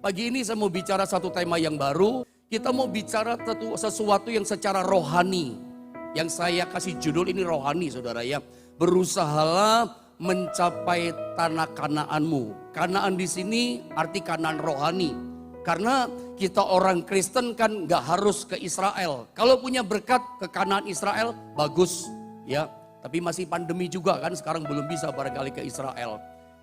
Pagi ini saya mau bicara satu tema yang baru. Kita mau bicara sesuatu yang secara rohani. Yang saya kasih judul ini rohani, saudara ya. Berusahalah mencapai tanah Kanaanmu. Kanaan di sini arti Kanaan rohani. Karena kita orang Kristen kan gak harus ke Israel. Kalau punya berkat ke Kanaan Israel, bagus ya. Tapi masih pandemi juga kan, sekarang belum bisa barangkali ke Israel.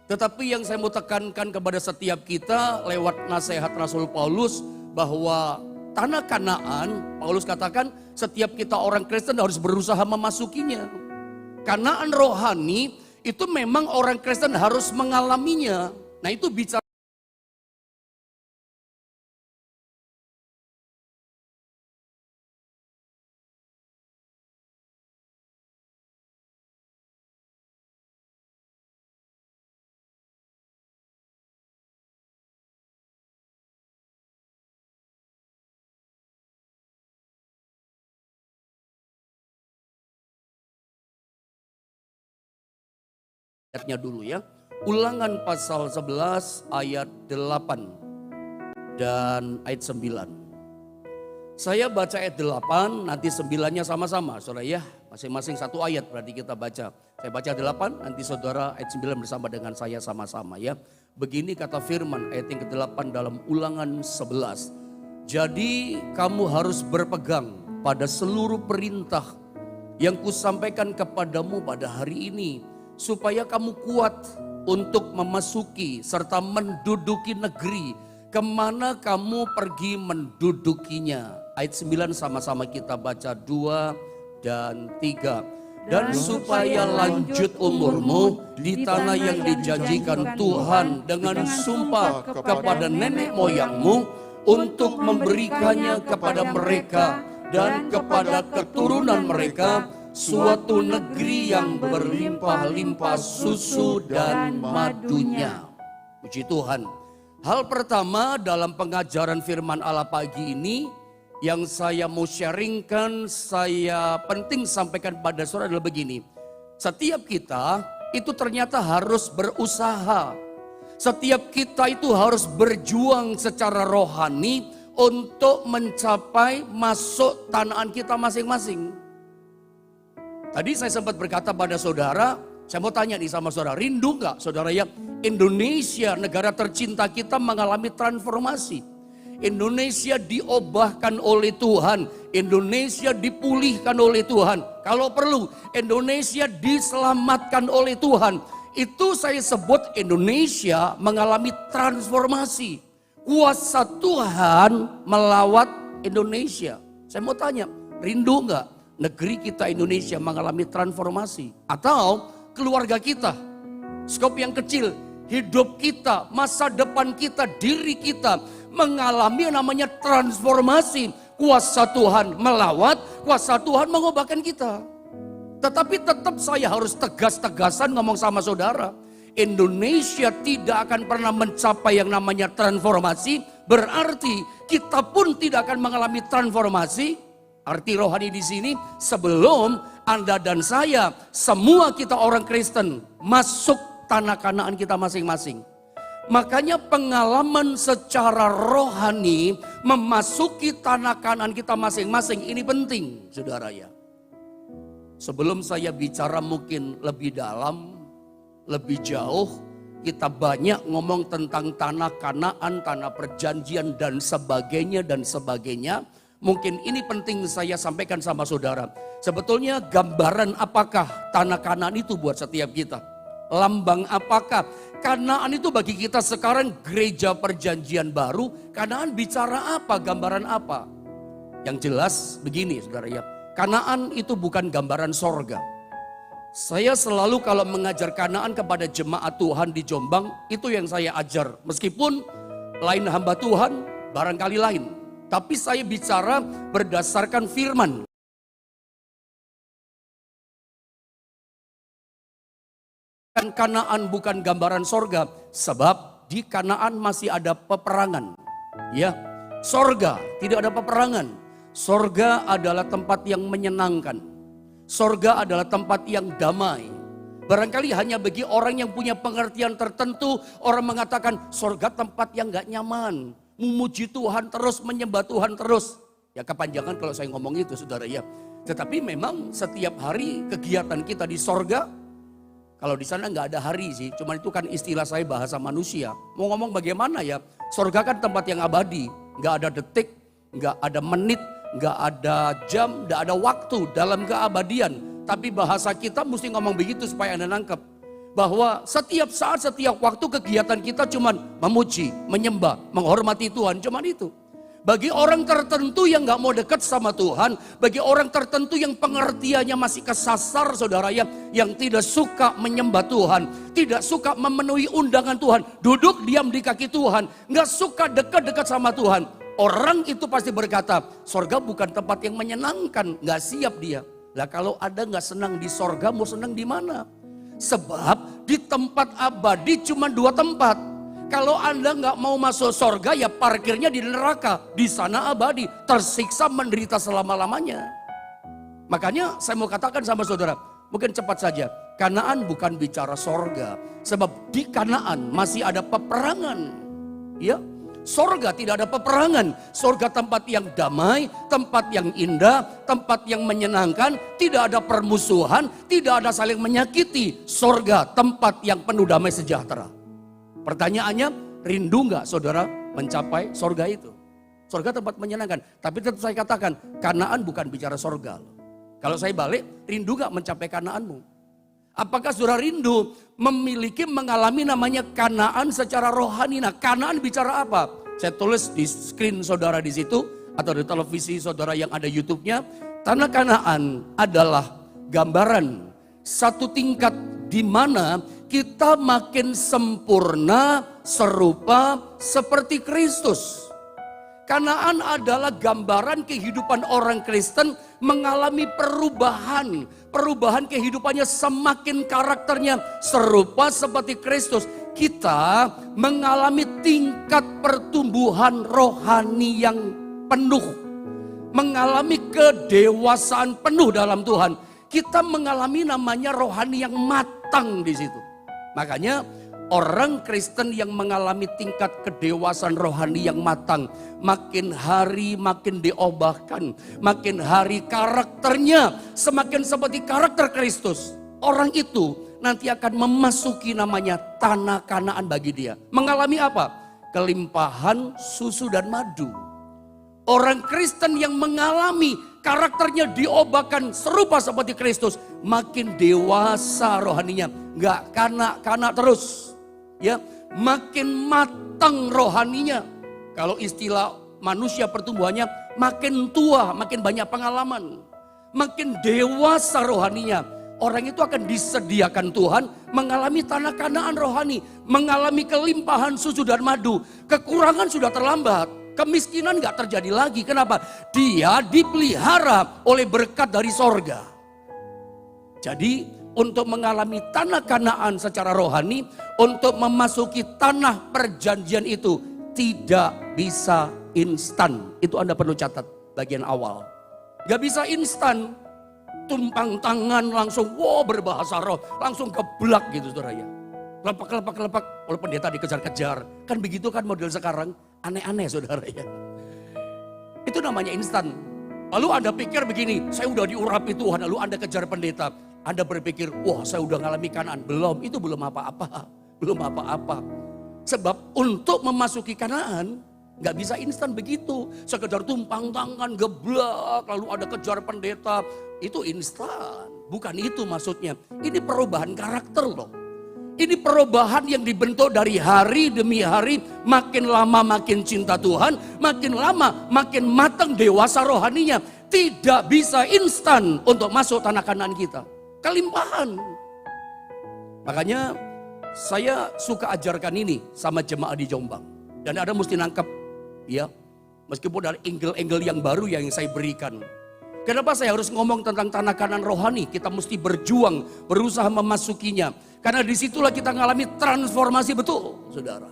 Tetapi yang saya mau tekankan kepada setiap kita lewat nasihat Rasul Paulus bahwa tanah Kanaan, Paulus katakan setiap kita orang Kristen harus berusaha memasukinya. Kanaan rohani itu memang orang Kristen harus mengalaminya. Nah itu bicara ayatnya dulu ya. Ulangan pasal 11 ayat 8 dan ayat 9. Saya baca ayat 8, nanti 9-nya sama-sama, saudara ya. Masing-masing satu ayat berarti kita baca. Saya baca 8, nanti saudara ayat 9 bersama dengan saya sama-sama ya. Begini kata firman ayat yang ke-8 dalam Ulangan 11. Jadi kamu harus berpegang pada seluruh perintah yang kusampaikan kepadamu pada hari ini, supaya kamu kuat untuk memasuki serta menduduki negeri kemana kamu pergi mendudukinya. Ayat 9 sama-sama kita baca 2 dan 3. Dan supaya lanjut umurmu di tanah yang dijanjikan Tuhan dengan sumpah kepada nenek moyangmu untuk memberikannya kepada mereka dan kepada keturunan mereka suatu negeri yang berlimpah-limpah susu dan madunya. Puji Tuhan. Hal pertama dalam pengajaran firman Allah pagi ini yang saya mau sharingkan, saya penting sampaikan pada saudara adalah begini. Setiap kita itu ternyata harus berusaha. Setiap kita itu harus berjuang secara rohani untuk mencapai masuk tanaan kita masing-masing. Tadi saya sempat berkata pada saudara, saya mau tanya nih sama saudara, rindu gak saudara ya Indonesia negara tercinta kita mengalami transformasi. Indonesia diobahkan oleh Tuhan, Indonesia dipulihkan oleh Tuhan. Kalau perlu Indonesia diselamatkan oleh Tuhan. Itu saya sebut Indonesia mengalami transformasi. Kuasa Tuhan melawat Indonesia. Saya mau tanya, rindu gak negeri kita Indonesia mengalami transformasi? Atau keluarga kita, skop yang kecil, hidup kita, masa depan kita, diri kita mengalami yang namanya transformasi. Kuasa Tuhan melawat, kuasa Tuhan mengubahkan kita. Tetapi tetap saya harus tegas-tegasan ngomong sama saudara. Indonesia tidak akan pernah mencapai yang namanya transformasi, berarti kita pun tidak akan mengalami transformasi. Arti rohani di sini sebelum Anda dan saya, semua kita orang Kristen masuk tanah Kanaan kita masing-masing. Makanya pengalaman secara rohani memasuki tanah Kanaan kita masing-masing ini penting, saudara ya. Sebelum saya bicara mungkin lebih dalam, lebih jauh, kita banyak ngomong tentang tanah Kanaan, tanah perjanjian dan sebagainya dan sebagainya. Mungkin ini penting saya sampaikan sama saudara. Sebetulnya gambaran apakah tanah Kanaan itu buat setiap kita? Lambang apakah? Kanaan itu bagi kita sekarang gereja perjanjian baru. Kanaan bicara apa? Gambaran apa? Yang jelas begini saudara ya. Kanaan itu bukan gambaran sorga. Saya selalu kalau mengajar Kanaan kepada jemaat Tuhan di Jombang, itu yang saya ajar. Meskipun lain hamba Tuhan, barangkali lain. Tapi saya bicara berdasarkan firman. Kanaan bukan gambaran sorga. Sebab di Kanaan masih ada peperangan. Ya, sorga tidak ada peperangan. Sorga adalah tempat yang menyenangkan. Sorga adalah tempat yang damai. Barangkali hanya bagi orang yang punya pengertian tertentu, orang mengatakan sorga tempat yang gak nyaman. Memuji Tuhan terus, menyembah Tuhan terus. Ya kepanjangan kalau saya ngomong itu saudara ya. Tetapi memang setiap hari kegiatan kita di sorga, kalau di sana nggak ada hari sih, cuman itu kan istilah saya bahasa manusia. Mau ngomong bagaimana ya, sorga kan tempat yang abadi. Nggak ada detik, nggak ada menit, nggak ada jam, nggak ada waktu dalam keabadian. Tapi bahasa kita mesti ngomong begitu supaya Anda nangkep. Bahwa setiap saat, setiap waktu kegiatan kita cuman memuji, menyembah, menghormati Tuhan. Cuman itu. Bagi orang tertentu yang gak mau dekat sama Tuhan. Bagi orang tertentu yang pengertiannya masih kesasar saudara ya. Yang tidak suka menyembah Tuhan. Tidak suka memenuhi undangan Tuhan. Duduk diam di kaki Tuhan. Gak suka dekat-dekat sama Tuhan. Orang itu pasti berkata, sorga bukan tempat yang menyenangkan. Gak siap dia. Lah kalau ada nggak senang di sorga, mau senang di mana? Sebab di tempat abadi cuma 2 tempat. Kalau Anda nggak mau masuk sorga, ya parkirnya di neraka. Di sana abadi, tersiksa menderita selama-lamanya. Makanya saya mau katakan sama saudara, mungkin cepat saja. Kanaan bukan bicara sorga. Sebab di Kanaan masih ada peperangan. Ya. Sorga tidak ada peperangan, sorga tempat yang damai, tempat yang indah, tempat yang menyenangkan, tidak ada permusuhan, tidak ada saling menyakiti. Sorga tempat yang penuh damai sejahtera. Pertanyaannya, rindu nggak saudara mencapai sorga itu? Sorga tempat menyenangkan, tapi tetap saya katakan, Kanaan bukan bicara sorga. Kalau saya balik, rindu nggak mencapai Kanaanmu? Apakah saudara rindu mengalami namanya Kanaan secara rohani? Nah, Kanaan bicara apa? Saya tulis di screen saudara di situ atau di televisi saudara yang ada YouTube-nya. Tanah Kanaan adalah gambaran satu tingkat di mana kita makin sempurna serupa seperti Kristus. Kanaan adalah gambaran kehidupan orang Kristen mengalami perubahan. Perubahan kehidupannya semakin karakternya serupa seperti Kristus. Kita mengalami tingkat pertumbuhan rohani yang penuh. Mengalami kedewasaan penuh dalam Tuhan. Kita mengalami namanya rohani yang matang di situ. Makanya orang Kristen yang mengalami tingkat kedewasaan rohani yang matang, makin hari makin diobahkan, makin hari karakternya semakin seperti karakter Kristus. Orang itu nanti akan memasuki namanya tanah Kanaan bagi dia. Mengalami apa? Kelimpahan susu dan madu. Orang Kristen yang mengalami karakternya diobahkan serupa seperti Kristus, makin dewasa rohaninya, nggak kanak-kanak terus. Ya, makin matang rohaninya. Kalau istilah manusia pertumbuhannya makin tua, makin banyak pengalaman, makin dewasa rohaninya. Orang itu akan disediakan Tuhan mengalami tanah Kanaan rohani, mengalami kelimpahan susu dan madu. Kekurangan sudah terlambat, kemiskinan nggak terjadi lagi. Kenapa? Dia dipelihara oleh berkat dari sorga. Jadi untuk mengalami tanah Kanaan secara rohani, untuk memasuki tanah perjanjian itu tidak bisa instan. Itu Anda perlu catat bagian awal. Gak bisa instan, tumpang tangan langsung berbahasa roh, langsung geblak gitu saudara ya. Lepak oleh pendeta dikejar-kejar. Kan begitu kan model sekarang, aneh-aneh saudara ya. Itu namanya instan. Lalu Anda pikir begini, saya udah diurapi Tuhan, lalu Anda kejar pendeta. Anda berpikir, wah saya udah ngalami Kanaan. Belum, itu belum apa-apa. Belum apa-apa. Sebab untuk memasuki Kanaan, gak bisa instan begitu. Sekedar tumpang tangan, geblak, lalu ada kejar pendeta. Itu instan. Bukan itu maksudnya. Ini perubahan karakter loh. Ini perubahan yang dibentuk dari hari demi hari. Makin lama makin cinta Tuhan. Makin lama makin matang dewasa rohaninya. Tidak bisa instan untuk masuk tanah Kanaan kita. Kelimpahan. Makanya saya suka ajarkan ini sama jemaat di Jombang. Dan ada mesti nangkep. Ya, meskipun dari angle-angle yang baru yang saya berikan. Kenapa saya harus ngomong tentang tanah Kanaan rohani? Kita mesti berjuang, berusaha memasukinya. Karena disitulah kita mengalami transformasi betul, saudara.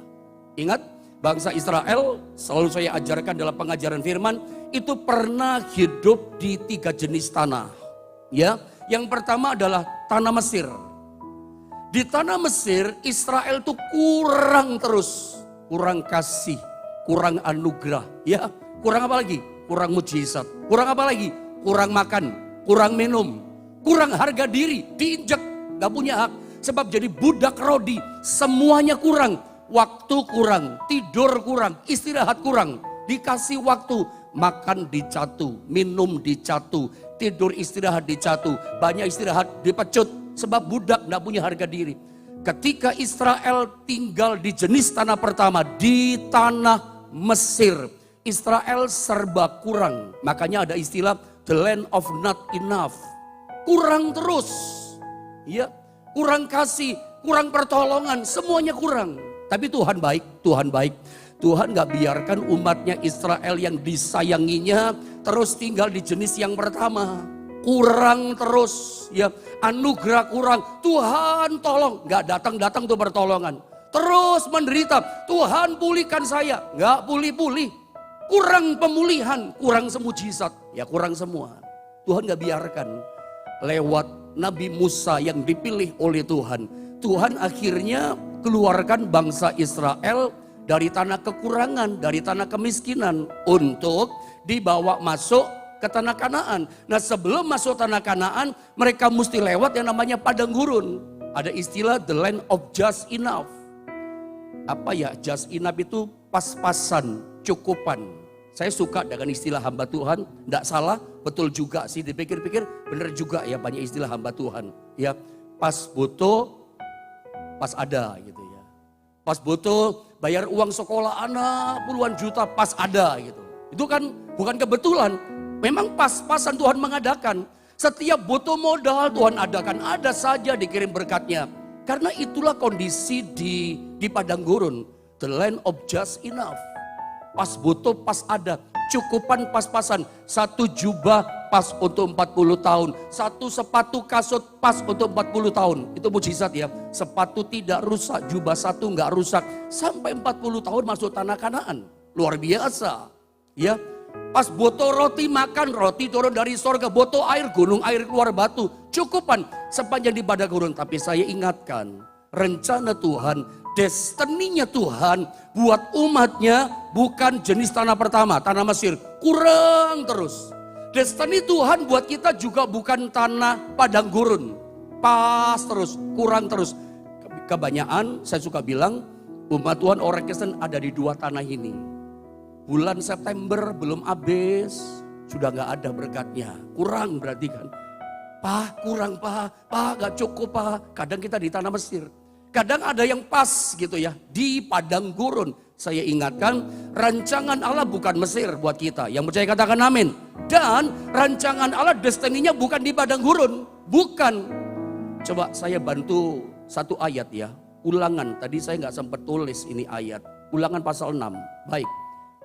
Ingat, bangsa Israel, selalu saya ajarkan dalam pengajaran firman, itu pernah hidup di 3 jenis tanah. Ya, yang pertama adalah tanah Mesir. Di tanah Mesir, Israel tuh kurang terus. Kurang kasih, kurang anugerah. Ya, kurang apa lagi? Kurang mujizat. Kurang apa lagi? Kurang makan, kurang minum. Kurang harga diri, diinjak, gak punya hak. Sebab jadi budak rodi, semuanya kurang. Waktu kurang, tidur kurang, istirahat kurang. Dikasih waktu, makan dicatu, minum dicatu, tidur istirahat dicatu. Banyak istirahat dipecut. Sebab budak gak punya harga diri. Ketika Israel tinggal di jenis tanah pertama, di tanah Mesir, Israel serba kurang. Makanya ada istilah the land of not enough. Kurang terus. Ya, kurang kasih, kurang pertolongan, semuanya kurang. Tapi Tuhan baik, Tuhan baik. Tuhan gak biarkan umatnya Israel yang disayanginya terus tinggal di jenis yang pertama. Kurang terus, ya, anugerah kurang. Tuhan tolong, gak datang-datang tuh pertolongan. Terus menderita, Tuhan pulihkan saya, gak pulih-pulih. Kurang pemulihan, kurang semujizat, ya kurang semua. Tuhan gak biarkan. Lewat Nabi Musa yang dipilih oleh Tuhan, Tuhan akhirnya keluarkan bangsa Israel dari tanah kekurangan, dari tanah kemiskinan untuk dibawa masuk ke tanah Kanaan. Nah, sebelum masuk tanah Kanaan, mereka mesti lewat yang namanya padang gurun. Ada istilah the land of just enough. Apa ya, just enough itu pas-pasan, cukupan. Saya suka dengan istilah hamba Tuhan, tidak salah, betul juga sih, dipikir-pikir benar juga ya, banyak istilah hamba Tuhan. Ya, pas butuh, pas ada gitu ya. Pas butuh bayar uang sekolah anak puluhan juta, pas ada gitu. Itu kan bukan kebetulan. Memang pas-pasan Tuhan mengadakan. Setiap butuh modal Tuhan adakan. Ada saja dikirim berkatnya. Karena itulah kondisi di padang gurun. The land of just enough. Pas butuh, pas ada. Cukupan pas-pasan. Satu jubah pas untuk 40 tahun. Satu sepatu kasut pas untuk 40 tahun. Itu mujizat ya. Sepatu tidak rusak, jubah satu nggak rusak. Sampai 40 tahun masuk tanah Kanaan. Luar biasa. Ya. Pas butuh roti makan, roti turun dari sorga. Butuh air, gunung air keluar batu. Cukupan sepanjang di padang gurun. Tapi saya ingatkan, rencana Tuhan, destininya Tuhan buat umatnya bukan jenis tanah pertama, tanah Mesir. Kurang terus. Destiny Tuhan buat kita juga bukan tanah padang gurun. Pas terus, kurang terus. Kebanyakan saya suka bilang, umat Tuhan orang Kristen ada di dua tanah ini. Bulan September belum habis, sudah gak ada berkatnya. Kurang berarti kan. Pak kurang pak gak cukup pak. Kadang kita di tanah Mesir. Kadang ada yang pas gitu ya, di padang gurun. Saya ingatkan, rancangan Allah bukan Mesir buat kita. Yang percaya katakan amin. Dan rancangan Allah destininya bukan di padang gurun. Bukan. Coba saya bantu satu ayat ya. Ulangan, tadi saya gak sempat tulis ini ayat. Ulangan pasal 6, baik.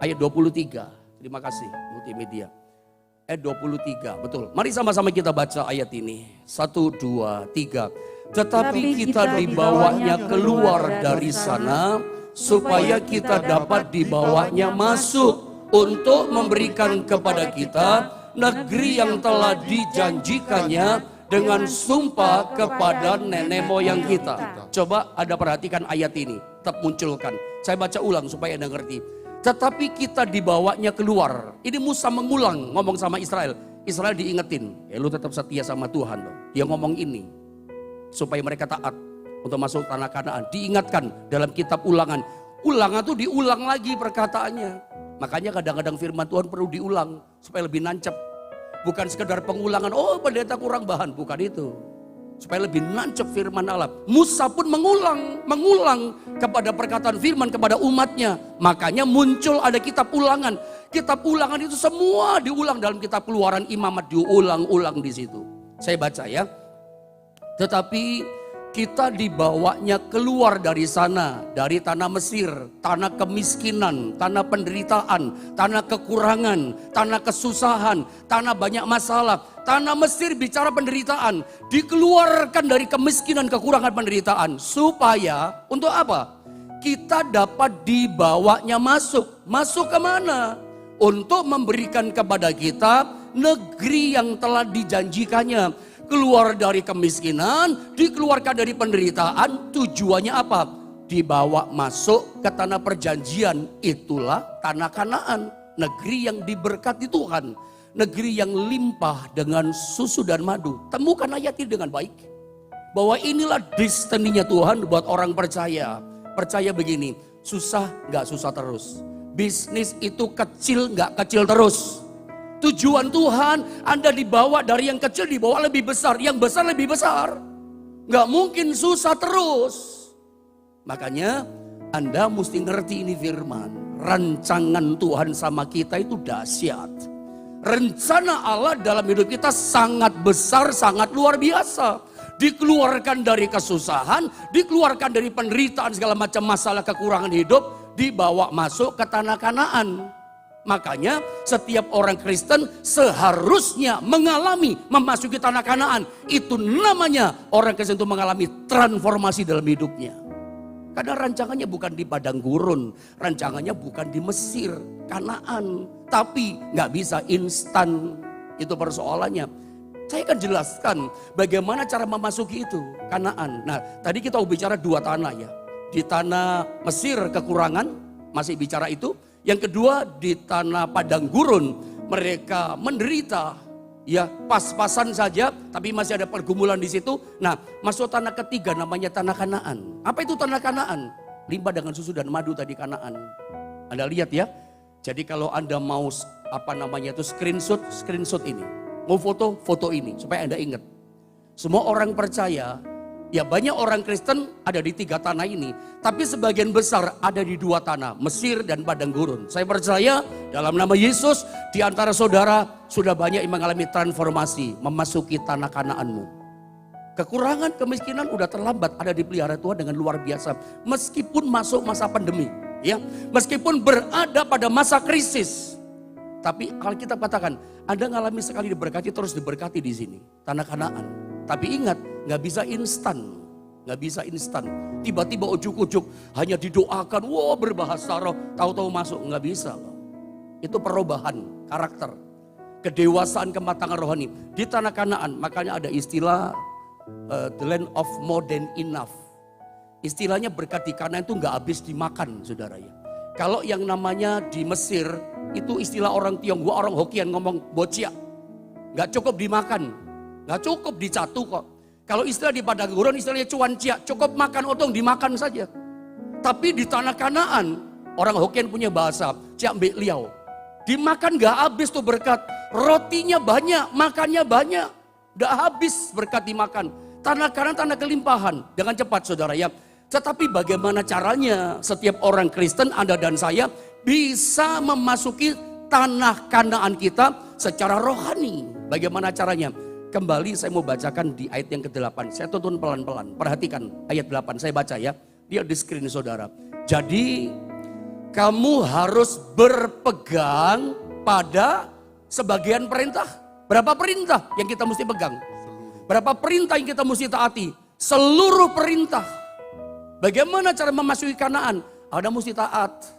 Ayat 23, terima kasih multimedia. Ayat 23, betul. Mari sama-sama kita baca ayat ini. 1, 2, 3. Tetapi kita dibawanya keluar dari sana, supaya kita dapat dibawanya masuk untuk memberikan kepada kita negeri yang telah dijanjikannya dengan sumpah kepada nenek moyang kita. Coba Anda perhatikan ayat ini, tetap munculkan. Saya baca ulang supaya Anda ngerti. Tetapi kita dibawanya keluar. Ini Musa mengulang ngomong sama Israel. Israel diingetin, lu tetap setia sama Tuhan loh. Dia ngomong ini supaya mereka taat untuk masuk tanah Kanaan. Diingatkan dalam kitab Ulangan. Ulangan tuh diulang lagi perkataannya. Makanya kadang-kadang firman Tuhan perlu diulang supaya lebih nancep. Bukan sekedar pengulangan, oh pendeta kurang bahan, bukan itu. Supaya lebih nancep firman Allah. Musa pun mengulang kepada perkataan firman kepada umatnya. Makanya muncul ada kitab ulangan. Kitab ulangan itu semua diulang dalam kitab Keluaran Imamat, diulang-ulang di situ. Saya baca ya. Tetapi kita dibawanya keluar dari sana, dari tanah Mesir, tanah kemiskinan, tanah penderitaan, tanah kekurangan, tanah kesusahan, tanah banyak masalah. Tanah Mesir bicara penderitaan, dikeluarkan dari kemiskinan, kekurangan, penderitaan. Supaya, untuk apa? Kita dapat dibawanya masuk. Masuk ke mana? Untuk memberikan kepada kita negeri yang telah dijanjikannya. keluar dari kemiskinan, dikeluarkan dari penderitaan. Tujuannya apa? Dibawa masuk ke tanah perjanjian. Itulah tanah Kanaan, negeri yang diberkati Tuhan, negeri yang limpah dengan susu dan madu. Temukan ayat ini dengan baik, bahwa inilah destininya Tuhan buat orang percaya. Percaya begini, susah nggak susah terus, bisnis itu kecil nggak kecil terus. Tujuan Tuhan, Anda dibawa dari yang kecil dibawa lebih besar, yang besar lebih besar. Nggak mungkin susah terus. Makanya Anda mesti ngerti ini firman. Rancangan Tuhan sama kita itu dahsyat. Rencana Allah dalam hidup kita sangat besar, sangat luar biasa. Dikeluarkan dari kesusahan, dikeluarkan dari penderitaan, segala macam masalah kekurangan hidup, dibawa masuk ke tanah Kanaan. Makanya setiap orang Kristen seharusnya memasuki tanah Kanaan. Itu namanya orang Kristen itu mengalami transformasi dalam hidupnya. Karena rancangannya bukan di padang gurun, rancangannya bukan di Mesir, Kanaan. Tapi nggak bisa instan, itu persoalannya. Saya akan jelaskan bagaimana cara memasuki itu, Kanaan. Nah, tadi kita bicara dua tanah ya. Di tanah Mesir kekurangan, masih bicara itu. Yang kedua di tanah padang gurun, mereka menderita. Ya pas-pasan saja, tapi masih ada pergumulan di situ. Nah, masuk tanah ketiga namanya tanah Kanaan. Apa itu tanah Kanaan? Limpah dengan susu dan madu tadi Kanaan. Anda lihat ya. Jadi kalau Anda mau screenshot ini. Mau foto ini supaya Anda ingat. Semua orang percaya, ya banyak orang Kristen ada di tiga tanah ini. Tapi sebagian besar ada di dua tanah, Mesir dan padang gurun. Saya percaya dalam nama Yesus, di antara saudara sudah banyak yang mengalami transformasi, memasuki tanah Kanaanmu. Kekurangan, kemiskinan udah terlambat, ada dipelihara Tuhan dengan luar biasa. Meskipun masuk masa pandemi, ya, meskipun berada pada masa krisis. Tapi Alkitab katakan, Anda ngalami sekali diberkati, terus diberkati di sini, tanah Kanaan. Tapi ingat, nggak bisa instan. Nggak bisa instan. Tiba-tiba ujuk-ujuk hanya didoakan, wah berbahasa roh, tahu-tahu masuk. Nggak bisa loh. Itu perubahan karakter. Kedewasaan, kematangan rohani. Di tanah Kanaan, makanya ada istilah the land of more than enough. Istilahnya berkat di Kanaan itu nggak habis dimakan, saudara ya. Kalau yang namanya di Mesir, itu istilah orang Tionghoa, orang Hokkien ngomong bocia. Nggak cukup dimakan, nggak cukup dicatu kok. Kalau istilah di padang gurun istilahnya cuan cia, cukup makan otong dimakan saja. Tapi di tanah Kanaan, orang Hokkien punya bahasa, cia mbek liao. Dimakan nggak habis tuh berkat, rotinya banyak, makannya banyak. Nggak habis berkat dimakan. Tanah Kanaan tanah kelimpahan, jangan cepat saudara ya. Tetapi bagaimana caranya setiap orang Kristen, Anda dan saya, bisa memasuki tanah Kanaan kita secara rohani. Bagaimana caranya? Kembali saya mau bacakan di ayat yang ke-8. Saya tuntun pelan-pelan. Perhatikan ayat 8, saya baca ya. Dia di screen saudara. Jadi kamu harus berpegang pada sebagian perintah. Berapa perintah yang kita mesti pegang? Berapa perintah yang kita mesti taati? Seluruh perintah. Bagaimana cara memasuki Kanaan? Anda mesti taat.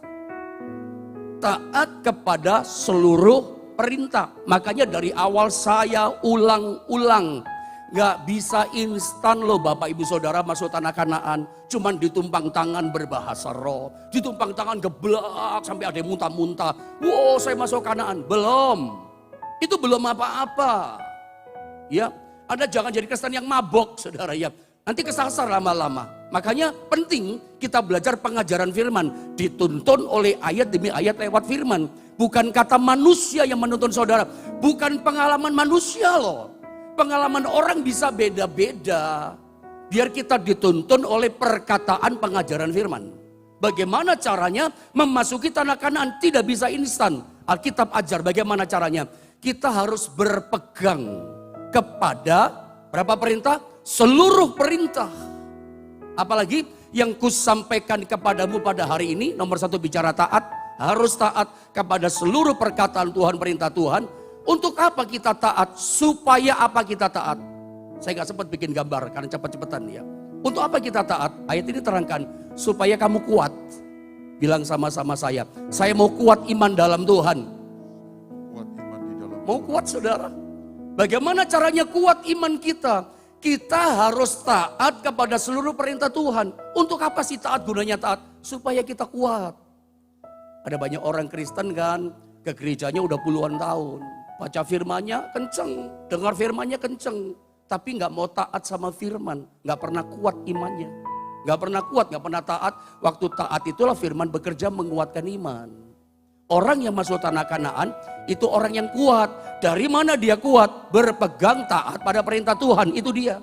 Taat kepada seluruh perintah. Makanya dari awal saya ulang-ulang. Gak bisa instan loh Bapak Ibu Saudara masuk tanah Kanaan. Cuman ditumpang tangan berbahasa roh. Ditumpang tangan geblak sampai ada yang muntah-muntah. Wow, saya masuk Kanaan. Belum. Itu belum apa-apa. Ya, Anda jangan jadi Kristen yang mabok saudara ya. Nanti kesasar lama-lama. Makanya penting kita belajar pengajaran firman. Dituntun oleh ayat demi ayat lewat firman. Bukan kata manusia yang menuntun saudara. Bukan pengalaman manusia loh. Pengalaman orang bisa beda-beda. Biar kita dituntun oleh perkataan pengajaran firman. Bagaimana caranya memasuki tanah Kanaan? Tidak bisa instan. Alkitab ajar bagaimana caranya. Kita harus berpegang kepada berapa perintah? Seluruh perintah. Apalagi yang kusampaikan kepadamu pada hari ini. Nomor 1 bicara taat. Harus taat kepada seluruh perkataan Tuhan, perintah Tuhan. Untuk apa kita taat? Supaya apa kita taat? Saya gak sempat bikin gambar karena cepat-cepatan ya. Untuk apa kita taat? Ayat ini terangkan. Supaya kamu kuat. Bilang sama-sama saya mau kuat iman dalam Tuhan. Kuat iman di dalam Mau kuat saudara? Bagaimana caranya kuat iman kita? Kita harus taat kepada seluruh perintah Tuhan. Untuk apa sih taat? Gunanya taat supaya kita kuat. Ada banyak orang Kristen kan, ke gerejanya udah puluhan tahun. Baca firmannya kenceng, dengar firmannya kenceng. Tapi nggak mau taat sama firman, nggak pernah kuat imannya. Nggak pernah kuat, nggak pernah taat. Waktu taat itulah firman bekerja menguatkan iman. Orang yang masuk tanah Kanaan itu orang yang kuat. Dari mana dia kuat? Berpegang taat pada perintah Tuhan, itu dia.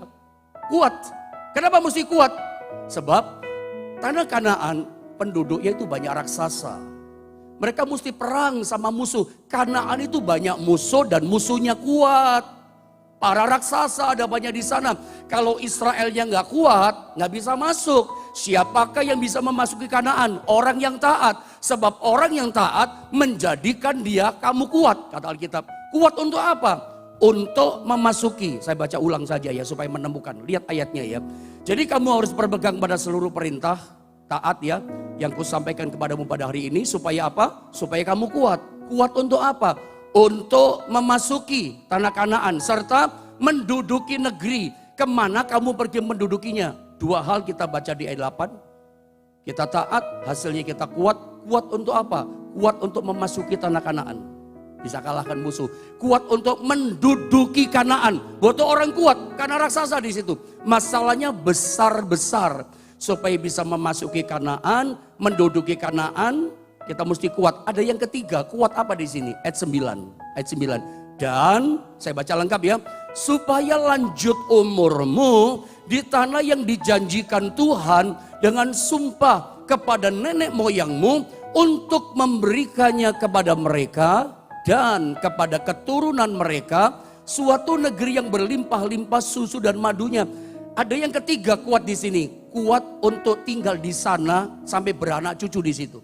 Kuat. Kenapa mesti kuat? Sebab tanah Kanaan penduduknya itu banyak raksasa. Mereka mesti perang sama musuh. Kanaan itu banyak musuh dan musuhnya kuat. Para raksasa ada banyak di sana. Kalau Israelnya nggak kuat, nggak bisa masuk. Siapakah yang bisa memasuki Kanaan? Orang yang taat. Sebab orang yang taat menjadikan dia kamu kuat. Kata Alkitab. Kuat untuk apa? Untuk memasuki. Saya baca ulang saja ya supaya menemukan. Lihat ayatnya ya. Jadi kamu harus berpegang pada seluruh perintah. Taat ya. Yang kusampaikan kepadamu pada hari ini. Supaya apa? Supaya kamu kuat. Kuat untuk apa? Untuk memasuki tanah Kanaan serta menduduki negeri. Kemana kamu pergi mendudukinya? Dua hal kita baca di ayat 8. Kita taat, hasilnya kita kuat. Kuat untuk apa? Kuat untuk memasuki tanah Kanaan. Bisa kalahkan musuh. Kuat untuk menduduki Kanaan. Butuh orang kuat karena raksasa di situ. Masalahnya besar-besar. Supaya bisa memasuki Kanaan, menduduki Kanaan, kita mesti kuat. Ada yang ketiga, kuat apa di sini? Ayat 9. Ayat 9. Dan saya baca lengkap ya. Supaya lanjut umurmu di tanah yang dijanjikan Tuhan dengan sumpah kepada nenek moyangmu untuk memberikannya kepada mereka dan kepada keturunan mereka suatu negeri yang berlimpah-limpah susu dan madunya. Ada yang ketiga kuat di sini. Kuat untuk tinggal di sana sampai beranak cucu di situ.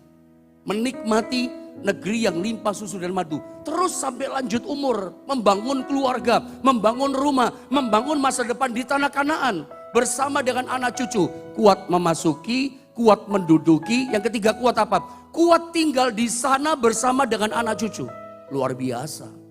Menikmati negeri yang limpah susu dan madu. Terus sampai lanjut umur. Membangun keluarga, membangun rumah, membangun masa depan di tanah Kanaan. Bersama dengan anak cucu. Kuat memasuki, kuat menduduki. Yang ketiga kuat apa? Kuat tinggal di sana bersama dengan anak cucu. Luar biasa.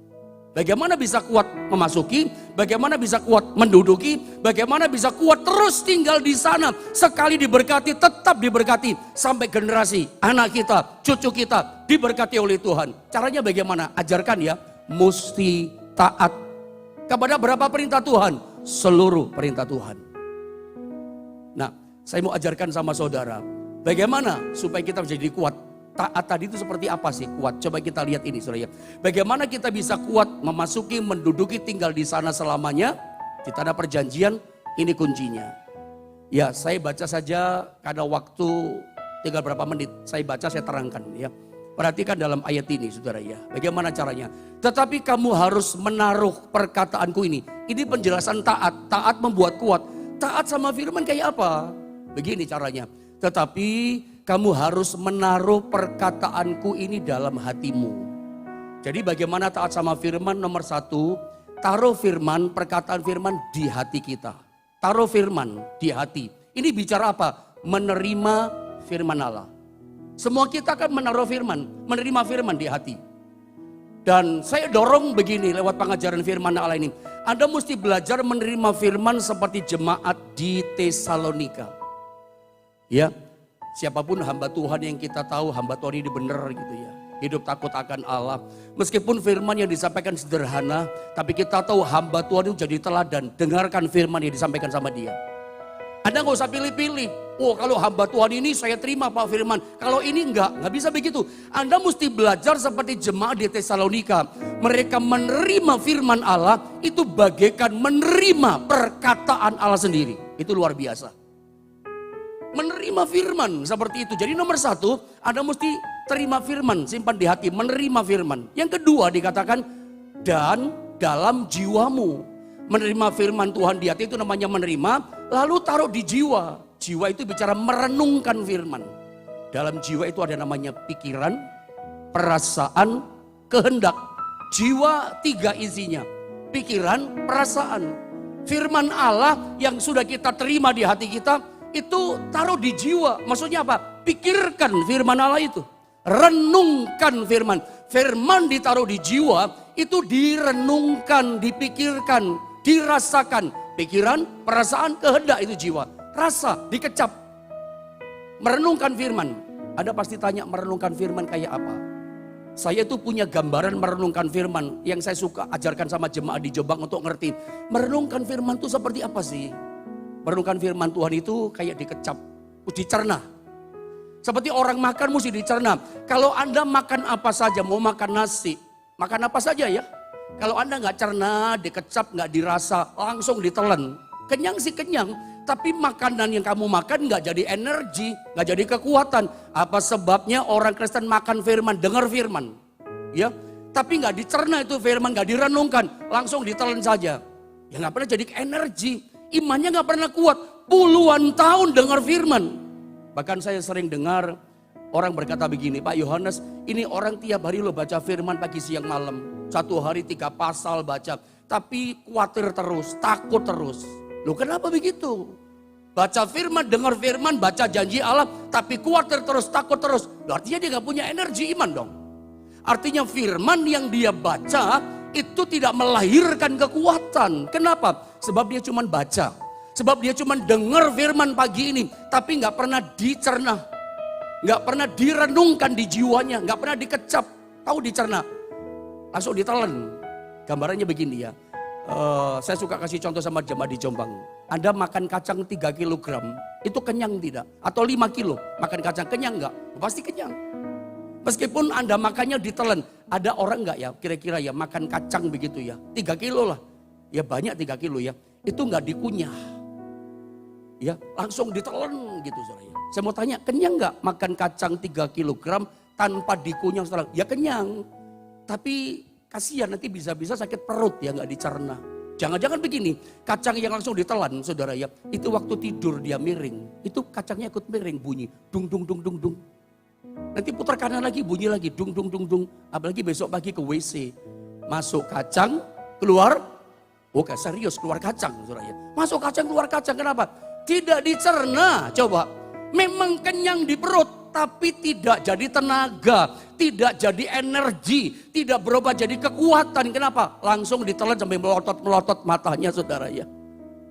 Bagaimana bisa kuat memasuki, bagaimana bisa kuat menduduki, bagaimana bisa kuat terus tinggal di sana. Sekali diberkati, tetap diberkati. Sampai generasi, anak kita, cucu kita diberkati oleh Tuhan. Caranya bagaimana? Ajarkan ya, mesti taat. Kepada berapa perintah Tuhan? Seluruh perintah Tuhan. Nah, saya mau ajarkan sama saudara. Bagaimana supaya kita menjadi kuat? Taat tadi itu seperti apa sih kuat? Coba kita lihat ini saudara ya. Bagaimana kita bisa kuat memasuki, menduduki, tinggal di sana selamanya. Di tanah perjanjian, ini kuncinya. Ya saya baca saja karena waktu tinggal berapa menit. Saya baca, saya terangkan ya. Perhatikan dalam ayat ini saudara ya. Bagaimana caranya? Tetapi kamu harus menaruh perkataanku ini. Ini penjelasan taat. Taat membuat kuat. Taat sama firman kayak apa? Begini caranya. Tetapi kamu harus menaruh perkataanku ini dalam hatimu. Jadi bagaimana taat sama firman? Nomor satu, taruh firman, perkataan firman di hati kita. Taruh firman di hati. Ini bicara apa? Menerima firman Allah. Semua kita kan menaruh firman, menerima firman di hati. Dan saya dorong begini lewat pengajaran firman Allah ini. Anda mesti belajar menerima firman seperti jemaat di Tesalonika. Ya. Siapapun hamba Tuhan yang kita tahu, hamba Tuhan ini benar gitu ya. Hidup takut akan Allah. Meskipun firman yang disampaikan sederhana, tapi kita tahu hamba Tuhan itu jadi teladan. Dengarkan firman yang disampaikan sama dia. Anda nggak usah pilih-pilih. Oh kalau hamba Tuhan ini saya terima Pak firman. Kalau ini nggak bisa begitu. Anda mesti belajar seperti jemaat di Tesalonika. Mereka menerima firman Allah, itu bagaikan menerima perkataan Allah sendiri. Itu luar biasa. Menerima firman seperti itu. Jadi nomor satu, Anda mesti terima firman, simpan di hati, menerima firman. Yang kedua dikatakan, dan dalam jiwamu. Menerima firman Tuhan di hati itu namanya menerima, lalu taruh di jiwa. Jiwa itu bicara merenungkan firman. Dalam jiwa itu ada namanya pikiran, perasaan, kehendak. Jiwa tiga isinya, pikiran, perasaan. Firman Allah yang sudah kita terima di hati kita, itu taruh di jiwa. Maksudnya apa? Pikirkan firman Allah itu. renungkan firman. Firman ditaruh di jiwa, itu direnungkan, dipikirkan, dirasakan. Pikiran, perasaan, kehendak itu jiwa. Rasa, dikecap. Merenungkan firman. Anda pasti tanya merenungkan firman kayak apa? Saya itu punya gambaran merenungkan firman yang saya suka ajarkan sama jemaat di Jombang untuk ngerti. Merenungkan firman itu seperti apa sih? Merenungkan firman Tuhan itu kayak dikecap, dicerna. Seperti orang makan mesti dicerna. Kalau Anda makan apa saja, mau makan nasi, makan apa saja ya. Kalau Anda nggak cerna, dikecap, nggak dirasa, langsung ditelan. Kenyang sih kenyang, tapi makanan yang kamu makan nggak jadi energi, nggak jadi kekuatan. Apa sebabnya orang Kristen makan firman, dengar firman, ya? Tapi nggak dicerna itu firman, nggak direnungkan, langsung ditelan saja. Ya nggak pernah jadi energi, imannya nggak pernah kuat. Puluhan tahun dengar firman. Bahkan saya sering dengar orang berkata begini, Pak Yohanes, ini orang tiap hari lo baca firman pagi siang malam. 1 hari 3 pasal baca, tapi khawatir terus, takut terus. Loh kenapa begitu? Baca firman, dengar firman, baca janji Allah, tapi khawatir terus, takut terus. Loh, artinya dia gak punya energi iman dong. Artinya firman yang dia baca itu tidak melahirkan kekuatan. Kenapa? Sebab dia cuma baca. Sebab dia cuma dengar firman pagi ini, tapi gak pernah dicerna. Gak pernah direnungkan di jiwanya, gak pernah dikecap. Tahu dicerna, langsung ditelan. Gambarannya begini ya. Saya suka kasih contoh sama jemaat di Jombang. Anda makan kacang 3 kg, itu kenyang tidak? Atau 5 kilo makan kacang, kenyang enggak? Pasti kenyang. Meskipun Anda makannya ditelan. Ada orang enggak ya kira-kira ya makan kacang begitu ya, 3 kilo lah. Ya banyak 3 kilo ya, itu enggak dikunyah. Ya langsung ditelan gitu saudara. Saya mau tanya, kenyang enggak makan kacang 3 kg tanpa dikunyah setelah? Ya kenyang. Tapi kasihan nanti bisa-bisa sakit perut ya nggak dicerna. Jangan-jangan begini, kacang yang langsung ditelan saudara ya, itu waktu tidur dia miring, itu kacangnya ikut miring bunyi, dung dung dung dung dung. Nanti putar kanan lagi bunyi lagi, dung dung dung dung. Apalagi besok pagi ke WC, masuk kacang, keluar, oke serius keluar kacang saudara ya. Masuk kacang, keluar kacang, kenapa? Tidak dicerna, coba. Memang kenyang di perut. Tapi tidak jadi tenaga, tidak jadi energi, tidak berubah jadi kekuatan. Kenapa? Langsung ditelan sampai melotot-melotot matanya saudara ya.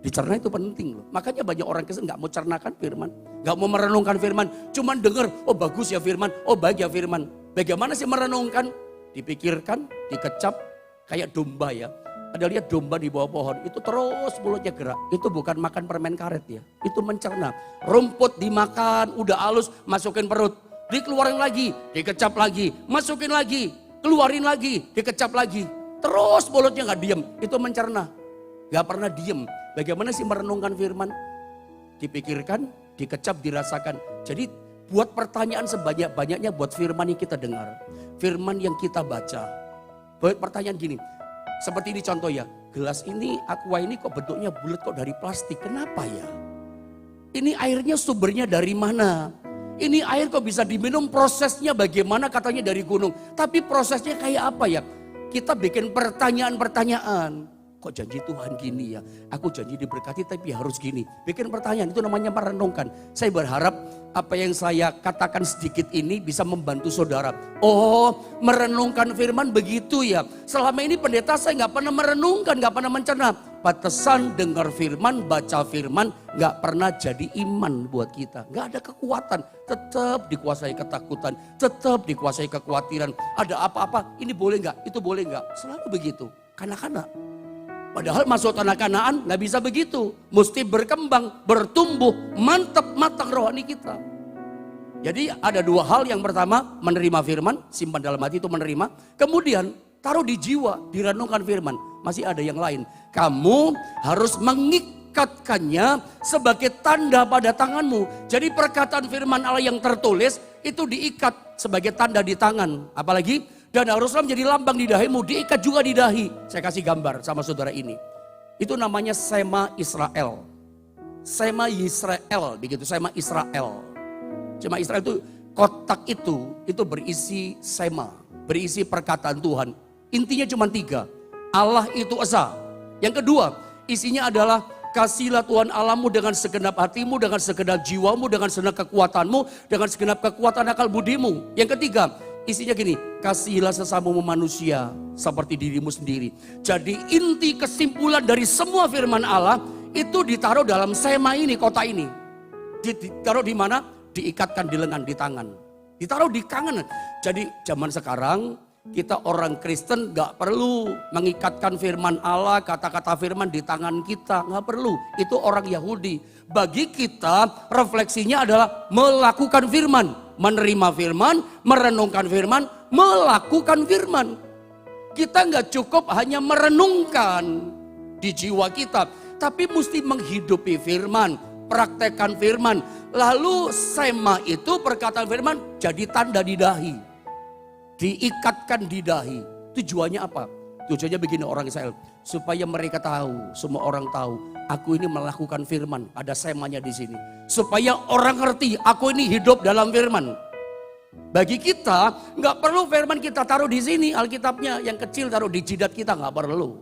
Dicerna itu penting loh. Makanya banyak orang Kristen gak mau cernakan firman, gak mau merenungkan firman. Cuman dengar, oh bagus ya firman, oh baik ya firman. Bagaimana sih merenungkan? Dipikirkan, dikecap, kayak domba ya. Ada lihat domba di bawah pohon, itu terus mulutnya gerak. Itu bukan makan permen karet ya, itu mencerna. Rumput dimakan, udah halus, masukin perut. Dikeluarin lagi, dikecap lagi, masukin lagi, keluarin lagi, dikecap lagi. Terus mulutnya gak diem, itu mencerna. Gak pernah diem. Bagaimana sih merenungkan firman? Dipikirkan, dikecap, dirasakan. Jadi buat pertanyaan sebanyak-banyaknya buat firman yang kita dengar. Firman yang kita baca. Buat pertanyaan gini. Seperti ini contoh ya, gelas ini, aqua ini kok bentuknya bulat kok dari plastik, kenapa ya? Ini airnya sumbernya dari mana? Ini air kok bisa diminum, prosesnya bagaimana katanya dari gunung. Tapi prosesnya kayak apa ya? Kita bikin pertanyaan-pertanyaan. Kok janji Tuhan gini ya? Aku janji diberkati tapi harus gini. Bikin pertanyaan, itu namanya merenungkan. Saya berharap apa yang saya katakan sedikit ini bisa membantu saudara. Oh, merenungkan firman begitu ya. Selama ini pendeta saya gak pernah merenungkan, gak pernah mencerna. Pantesan dengar firman, baca firman, gak pernah jadi iman buat kita. Gak ada kekuatan, tetap dikuasai ketakutan, tetap dikuasai kekhawatiran. Ada apa-apa, ini boleh gak, itu boleh gak. Selalu begitu, kanak-kanak. Padahal masuk tanah Kanaan nggak bisa begitu. Mesti berkembang, bertumbuh, mantap matang rohani kita. Jadi ada 2 hal. Yang pertama menerima firman, simpan dalam hati itu menerima. Kemudian taruh di jiwa, direnungkan firman. Masih ada yang lain. Kamu harus mengikatkannya sebagai tanda pada tanganmu. Jadi perkataan firman Allah yang tertulis itu diikat sebagai tanda di tangan. Apalagi? Dan haruslah menjadi lambang di dahimu, diikat juga di dahi. Saya kasih gambar sama saudara ini. Itu namanya Sema Israel. Sema Israel, begitu, Sema Israel. Sema Israel itu, kotak itu berisi Sema, berisi perkataan Tuhan. Intinya cuma 3. Allah itu esa. Yang kedua, isinya adalah Kasihilah Tuhan Allahmu dengan segenap hatimu, dengan segenap jiwamu, dengan segenap kekuatanmu, dengan segenap kekuatan akal budimu. Yang ketiga, isinya gini, kasihilah sesamamu manusia seperti dirimu sendiri. Jadi inti kesimpulan dari semua firman Allah itu ditaruh dalam sema ini, kota ini. Ditaruh di mana? Diikatkan di lengan, di tangan. Ditaruh di tangan. Jadi zaman sekarang kita orang Kristen gak perlu mengikatkan firman Allah, kata-kata firman di tangan kita. Gak perlu, itu orang Yahudi. Bagi kita refleksinya adalah melakukan firman. Menerima firman, merenungkan firman, melakukan firman. Kita gak cukup hanya merenungkan di jiwa kita. Tapi mesti menghidupi firman, praktekkan firman. Lalu sema itu perkataan firman jadi tanda di dahi. Diikatkan di dahi. Tujuannya apa? Tujuannya begini orang Israel. Supaya mereka tahu, semua orang tahu. Aku ini melakukan firman. Ada semanya di sini. Supaya orang ngerti, aku ini hidup dalam firman. Bagi kita, nggak perlu firman kita taruh di sini. Alkitabnya yang kecil taruh di jidat kita, nggak perlu.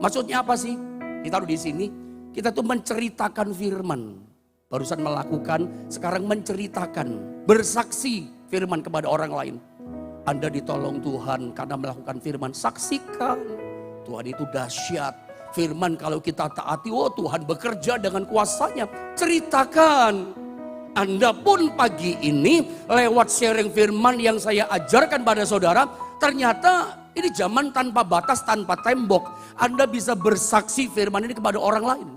Maksudnya apa sih? Ditaruh di sini. Kita tuh menceritakan firman. Barusan melakukan, sekarang menceritakan. Bersaksi firman kepada orang lain. Anda ditolong Tuhan karena melakukan firman. Saksikan. Tuhan itu dahsyat. Firman kalau kita taati, oh Tuhan bekerja dengan kuasanya. Ceritakan. Anda pun pagi ini lewat sharing firman yang saya ajarkan pada saudara. Ternyata ini zaman tanpa batas, tanpa tembok. Anda bisa bersaksi firman ini kepada orang lain.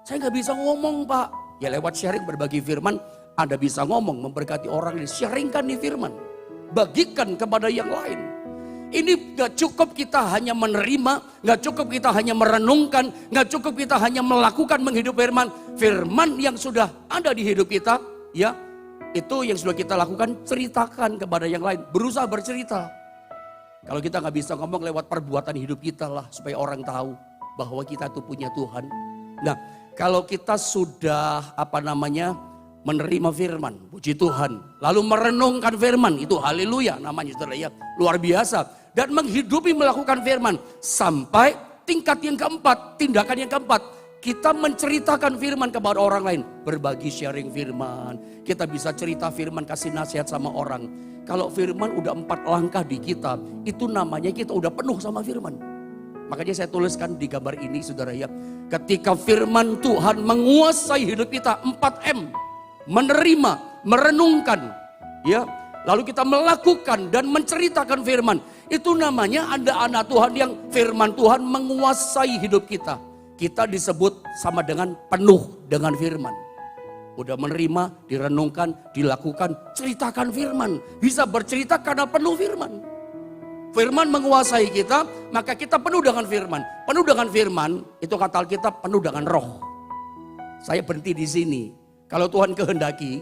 Saya nggak bisa ngomong Pak. Ya lewat sharing berbagi firman. Anda bisa ngomong, memberkati orang ini. Sharingkan di firman. Bagikan kepada yang lain. Ini gak cukup kita hanya menerima, gak cukup kita hanya merenungkan, gak cukup kita hanya melakukan menghidup firman. Firman yang sudah ada di hidup kita, ya itu yang sudah kita lakukan, ceritakan kepada yang lain. Berusaha bercerita. Kalau kita gak bisa ngomong lewat perbuatan hidup kita lah, supaya orang tahu bahwa kita tuh punya Tuhan. Nah, kalau kita sudah menerima firman, puji Tuhan. Lalu merenungkan firman, itu haleluya namanya saudara ya. Luar biasa. Dan menghidupi melakukan firman. Sampai tingkat yang keempat, tindakan yang keempat. Kita menceritakan firman kepada orang lain. Berbagi sharing firman. Kita bisa cerita firman, kasih nasihat sama orang. Kalau firman udah 4 langkah di kita, itu namanya kita udah penuh sama firman. Makanya saya tuliskan di gambar ini saudara ya. Ketika firman Tuhan menguasai hidup kita, 4M. Menerima, merenungkan, ya. Lalu kita melakukan dan menceritakan firman. Itu namanya ada anak Tuhan yang firman Tuhan menguasai hidup kita. Kita disebut sama dengan penuh dengan firman. Udah menerima, direnungkan, dilakukan, ceritakan firman. Bisa bercerita karena penuh firman. Firman menguasai kita, maka kita penuh dengan firman. Penuh dengan firman, itu kata Alkitab penuh dengan roh. Saya berhenti di sini. Kalau Tuhan kehendaki,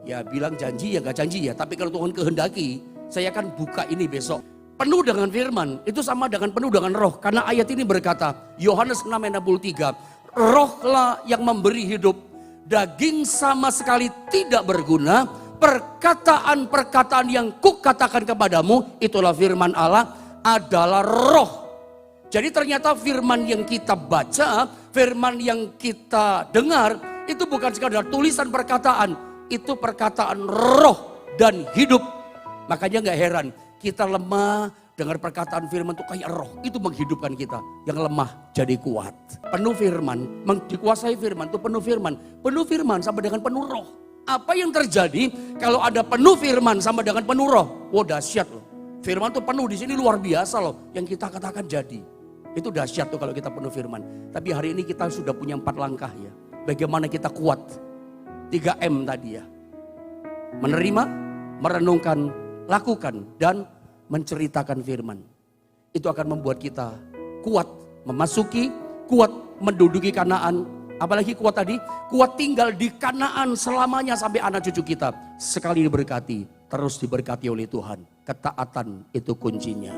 ya bilang janji ya gak janji ya. Tapi kalau Tuhan kehendaki, saya akan buka ini besok. Penuh dengan firman, itu sama dengan penuh dengan roh. Karena ayat ini berkata, Yohanes 6:63, rohlah yang memberi hidup. Daging sama sekali tidak berguna. Perkataan-perkataan yang kukatakan kepadamu, itulah firman Allah, adalah roh. Jadi ternyata firman yang kita baca, firman yang kita dengar, itu bukan sekadar tulisan perkataan, itu perkataan roh dan hidup. Makanya gak heran, kita lemah dengar perkataan firman itu kayak roh, itu menghidupkan kita. Yang lemah jadi kuat. Penuh firman, dikuasai firman itu penuh firman sama dengan penuh roh. Apa yang terjadi kalau ada penuh firman sama dengan penuh roh? Wah dahsyat loh. Firman itu penuh di sini luar biasa loh, yang kita katakan jadi. Itu dahsyat tuh kalau kita penuh firman. Tapi hari ini kita sudah punya 4 langkah ya. Bagaimana kita kuat. 3M tadi ya. Menerima, merenungkan, lakukan, dan menceritakan firman. Itu akan membuat kita kuat memasuki, kuat menduduki Kanaan. Apalagi kuat tadi, kuat tinggal di Kanaan selamanya sampai anak cucu kita. Sekali diberkati, terus diberkati oleh Tuhan. Ketaatan itu kuncinya.